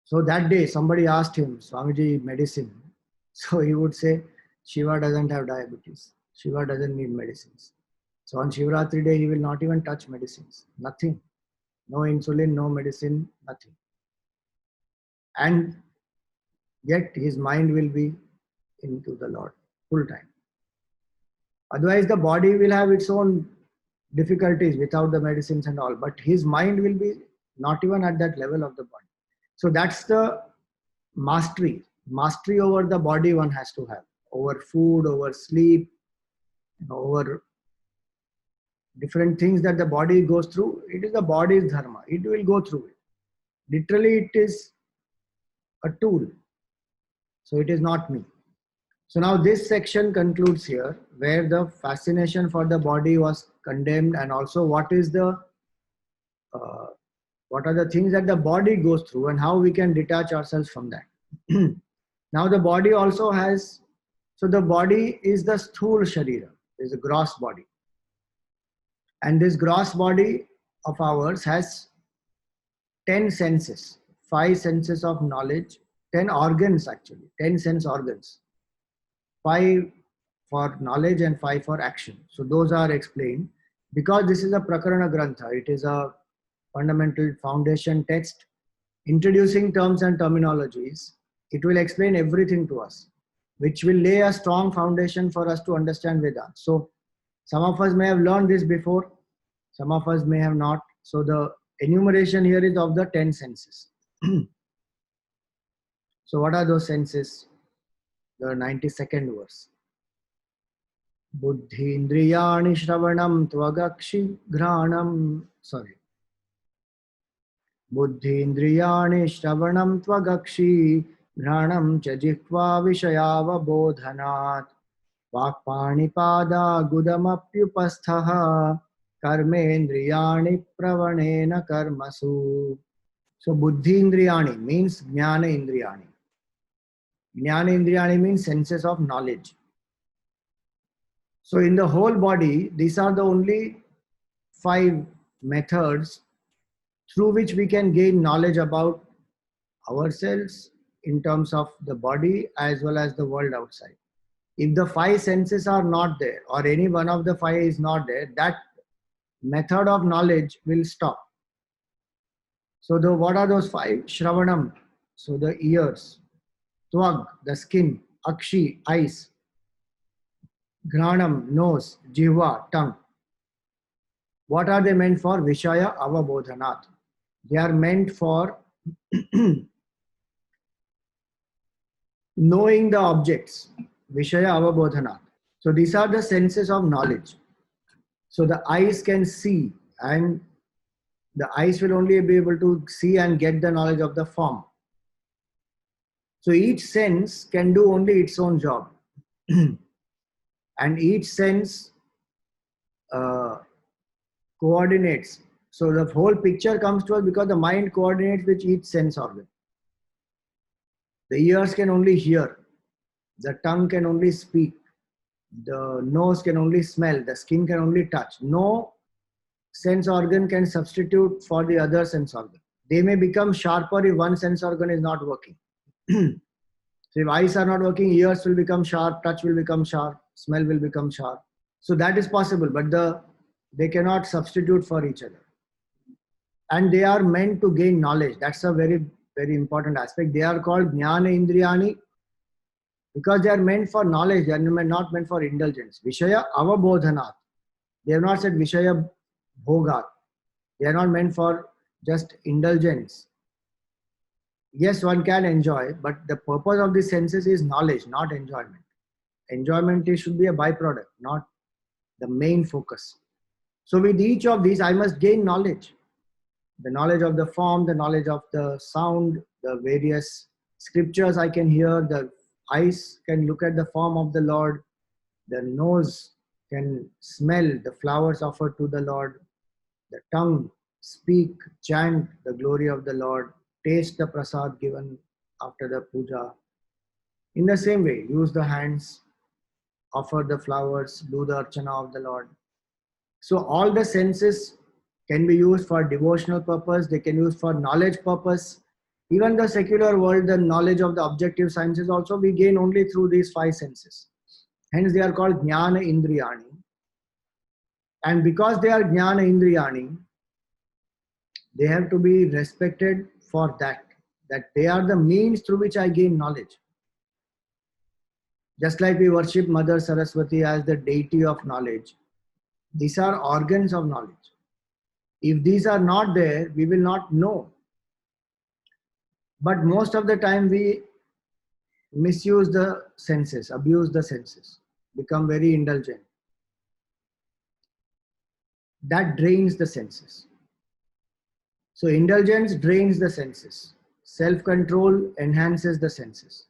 So that day, somebody asked him, Swamiji, medicine. So he would say, Shiva doesn't have diabetes. Shiva doesn't need medicines. So on Shivratri day, he will not even touch medicines. Nothing. No insulin, no medicine, nothing. And yet his mind will be into the Lord full time. Otherwise, the body will have its own difficulties without the medicines and all, but his mind will be not even at that level of the body. So that's the mastery over the body one has to have, over food, over sleep, over different things that the body goes through. It is the body's dharma. It will go through it. Literally, it is a tool. So it is not me. So now this section concludes here, where the fascination for the body was condemned, and also what are the things that the body goes through and how we can detach ourselves from that. Now the body also has, so the body is the sthul sharira, is a gross body. And this gross body of ours has 10 senses, 5 senses of knowledge, 10 organs actually, 10 sense organs. 5 for knowledge and 5 for action. So those are explained. Because this is a Prakarana Grantha, it is a fundamental foundation text introducing terms and terminologies. It will explain everything to us, which will lay a strong foundation for us to understand Vedanta. So some of us may have learned this before, some of us may have not. So the enumeration here is of the 10 senses. So what are those senses? The 92nd verse. Buddhi indriyani shravanam tvagakshi ghranam. Sorry. Buddhi indriyani shravanam tvagakshi ghranam cha jihva vishayava bodhanat. Vakpani pada gudamapyupasthaha karmendriyani pravanena karmasu. So buddhi indriyani means jnana indriyani. Jnana indriyani means senses of knowledge. So in the whole body, these are the only 5 methods through which we can gain knowledge about ourselves in terms of the body as well as the world outside. If the 5 senses are not there, or any one of the 5 is not there, that method of knowledge will stop. So what are those 5? Shravanam, so the ears. Tvag, the skin. Akshi, eyes. Ghranam, nose. Jihva, tongue. What are they meant for? Vishaya avabodhanat. They are meant for knowing the objects. Vishaya avabodhanat. So these are the senses of knowledge. So the eyes can see, and the eyes will only be able to see and get the knowledge of the form. So each sense can do only its own job. And each sense coordinates. So the whole picture comes to us because the mind coordinates with each sense organ. The ears can only hear. The tongue can only speak. The nose can only smell. The skin can only touch. No sense organ can substitute for the other sense organ. They may become sharper if one sense organ is not working. So if eyes are not working, ears will become sharp, touch will become sharp, smell will become sharp. So that is possible, but they cannot substitute for each other. And they are meant to gain knowledge. That's a very, very important aspect. They are called Jnana Indriyani because they are meant for knowledge. They are not meant for indulgence. Vishaya avabodhanat. They have not said Vishaya bhogat. They are not meant for just indulgence. Yes, one can enjoy, but the purpose of the senses is knowledge, not enjoyment. Enjoyment should be a byproduct, not the main focus. So with each of these, I must gain knowledge. The knowledge of the form, the knowledge of the sound, the various scriptures I can hear, the eyes can look at the form of the Lord, the nose can smell the flowers offered to the Lord, the tongue speak, chant the glory of the Lord, taste the prasad given after the puja. In the same way, use the hands, offer the flowers, do the archana of the Lord. So all the senses can be used for devotional purpose, they can use for knowledge purpose. Even the secular world, the knowledge of the objective sciences also we gain only through these five senses. Hence they are called Jnana Indriyani. And because they are Jnana Indriyani, they have to be respected for that they are the means through which I gain knowledge. Just like we worship Mother Saraswati as the deity of knowledge, these are organs of knowledge. If these are not there, we will not know. But most of the time we misuse the senses, abuse the senses, become very indulgent. That drains the senses. So indulgence drains the senses. Self-control enhances the senses.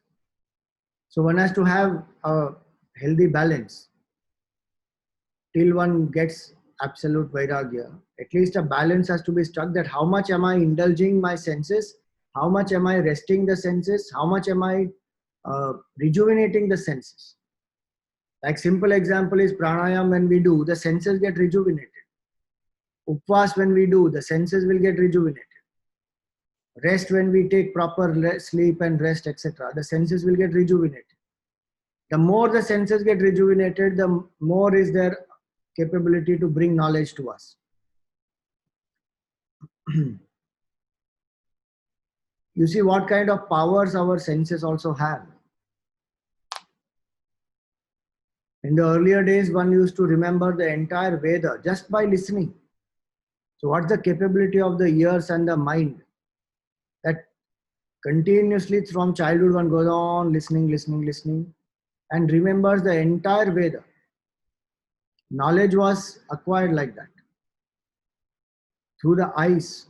So one has to have a healthy balance. Till one gets absolute vairagya, at least a balance has to be struck that how much am I indulging my senses, how much am I resting the senses, how much am I rejuvenating the senses. Like simple example is pranayam. When we do, the senses get rejuvenated. Upvas, when we do, the senses will get rejuvenated. Rest, when we take proper sleep and rest, etc., the senses will get rejuvenated. The more the senses get rejuvenated, the more is their capability to bring knowledge to us. You see what kind of powers our senses also have. In the earlier days, one used to remember the entire Veda just by listening. So what's the capability of the ears and the mind? That continuously from childhood one goes on listening and remembers the entire Veda. Knowledge was acquired like that. Through the eyes,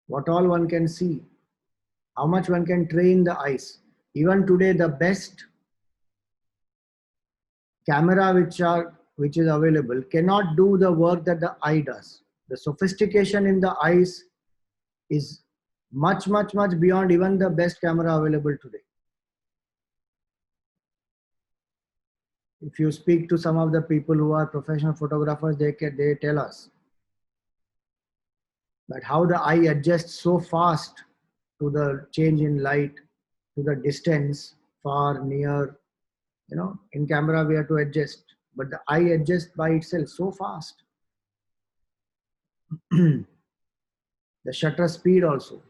what all one can see, how much one can train the eyes. Even today, the best camera which is available cannot do the work that the eye does. The sophistication in the eyes is much beyond even the best camera available today. If you speak to some of the people who are professional photographers, they tell us that how the eye adjusts so fast to the change in light, to the distance, far, near. In camera we have to adjust, but the eye adjusts by itself so fast. The shutter speed also.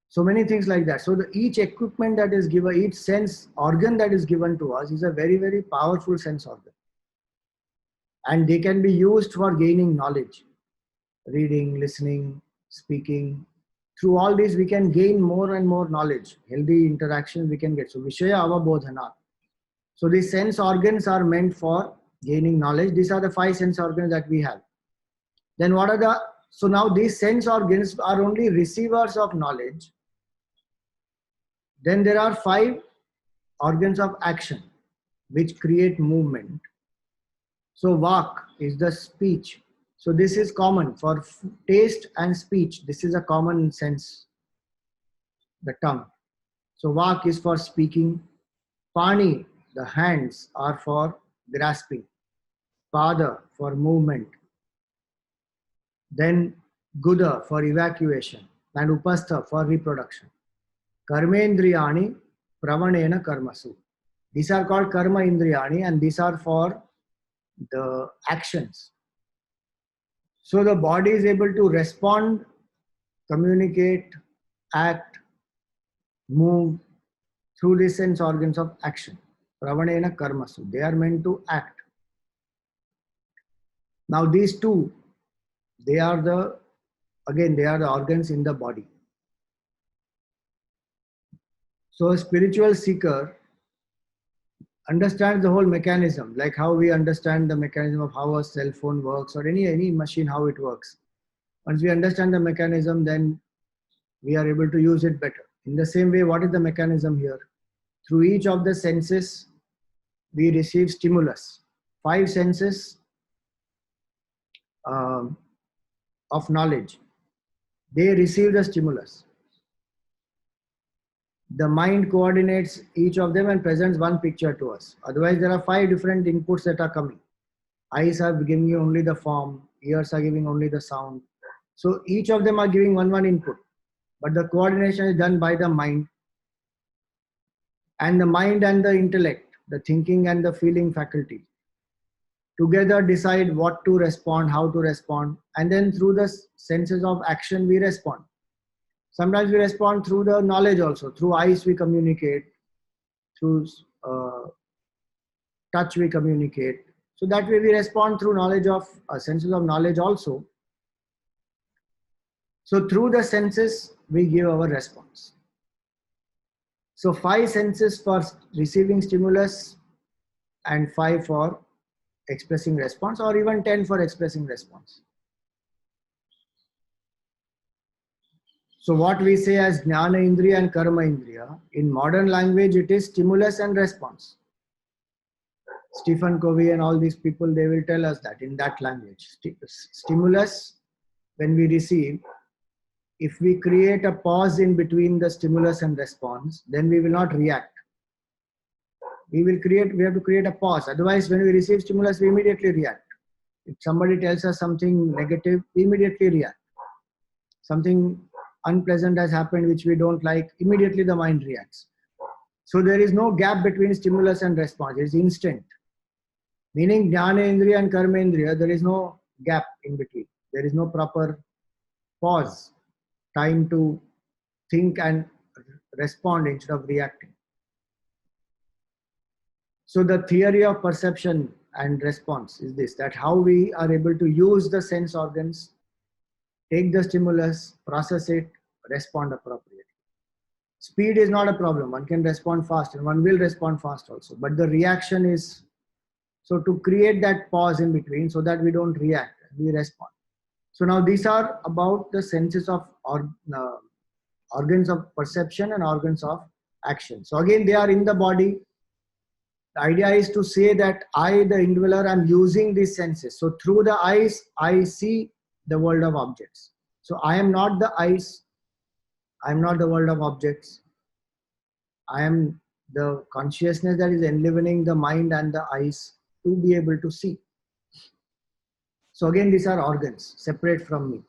So many things like that. So each equipment that is given, each sense organ that is given to us is a very powerful sense organ. And they can be used for gaining knowledge. Reading, listening, speaking. Through all these we can gain more and more knowledge. Healthy interactions we can get. So Vishaya Avabodhana. So these sense organs are meant for gaining knowledge. These are the 5 sense organs that we have. Then what are so now these sense organs are only receivers of knowledge. Then there are 5 organs of action which create movement. So Vak is the speech. So this is common for taste and speech. This is a common sense, the tongue. So Vak is for speaking. Pani, the hands, are for grasping. Pada for movement. Then Guda for evacuation. And Upastha for reproduction. Karmendriyani pravanena karmasu. These are called karma indriyani and these are for the actions. So the body is able to respond, communicate, act, move through these sense organs of action. Pravanena karmasu. They are meant to act. Now these two, they are the organs in the body. So a spiritual seeker understands the whole mechanism, like how we understand the mechanism of how a cell phone works or any machine, how it works. Once we understand the mechanism, then we are able to use it better. In the same way, what is the mechanism here? Through each of the senses, we receive stimulus. 5 senses of knowledge. They receive the stimulus. The mind coordinates each of them and presents one picture to us. Otherwise, there are 5 different inputs that are coming. Eyes are giving you only the form, ears are giving only the sound. So each of them are giving one input, but the coordination is done by the mind. And the mind and the intellect, the thinking and the feeling faculty, together decide what to respond, how to respond, and then through the senses of action we respond. Sometimes we respond through the knowledge also. Through eyes we communicate, through touch we communicate. So that way we respond through knowledge of senses of knowledge also. So through the senses we give our response. So 5 senses for receiving stimulus and 5 for expressing response, or even 10 for expressing response. So what we say as Jnana Indriya and Karma Indriya, in modern language it is stimulus and response. Stephen Covey and all these people, they will tell us that in that language. Stimulus, when we receive, if we create a pause in between the stimulus and response, then we will not react. We have to create a pause. Otherwise, when we receive stimulus, we immediately react. If somebody tells us something negative, we immediately react. Something unpleasant has happened which we don't like, immediately the mind reacts. So there is no gap between stimulus and response. It is instant. Meaning Jnana Indriya and Karma Indriya, there is no gap in between. There is no proper pause, time to think and respond instead of reacting. So the theory of perception and response is this, that how we are able to use the sense organs, take the stimulus, process it, respond appropriately. Speed is not a problem. One can respond fast and one will respond fast also. But the reaction is, so to create that pause in between so that we don't react, we respond. So now these are about the senses of organs of perception and organs of action. So again, they are in the body. The idea is to say that I, the individual, am using these senses. So through the eyes, I see the world of objects. So I am not the eyes. I am not the world of objects. I am the consciousness that is enlivening the mind and the eyes to be able to see. So again, these are organs separate from me.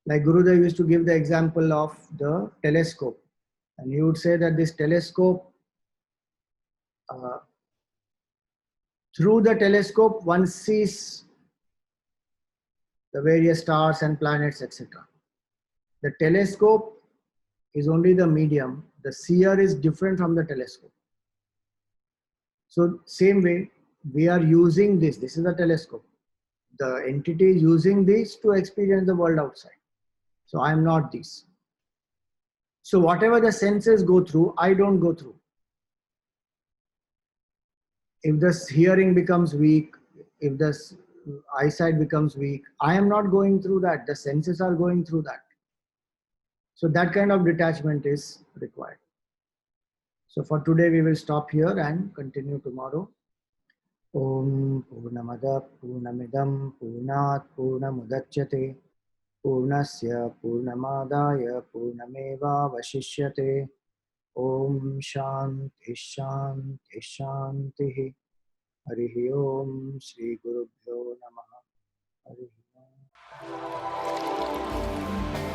Like Gurudev used to give the example of the telescope. And he would say that this telescope, through the telescope, one sees the various stars and planets, etc. The telescope is only the medium. The seer is different from the telescope. So same way, we are using this. This is a telescope. The entity is using this to experience the world outside. So I am not this. So whatever the senses go through, I don't go through. If the hearing becomes weak, if the eyesight becomes weak, I am not going through that. The senses are going through that. So that kind of detachment is required. So for today, we will stop here and continue tomorrow. Om Purnamada Purnamidam Purnat Purnamudachyate Purnasya Purnamadaya Purnameva Vashishyate. Om Shanti Shanti Shanti. Harihi Om Shri Gurubhyo Namaha. Harihi Om.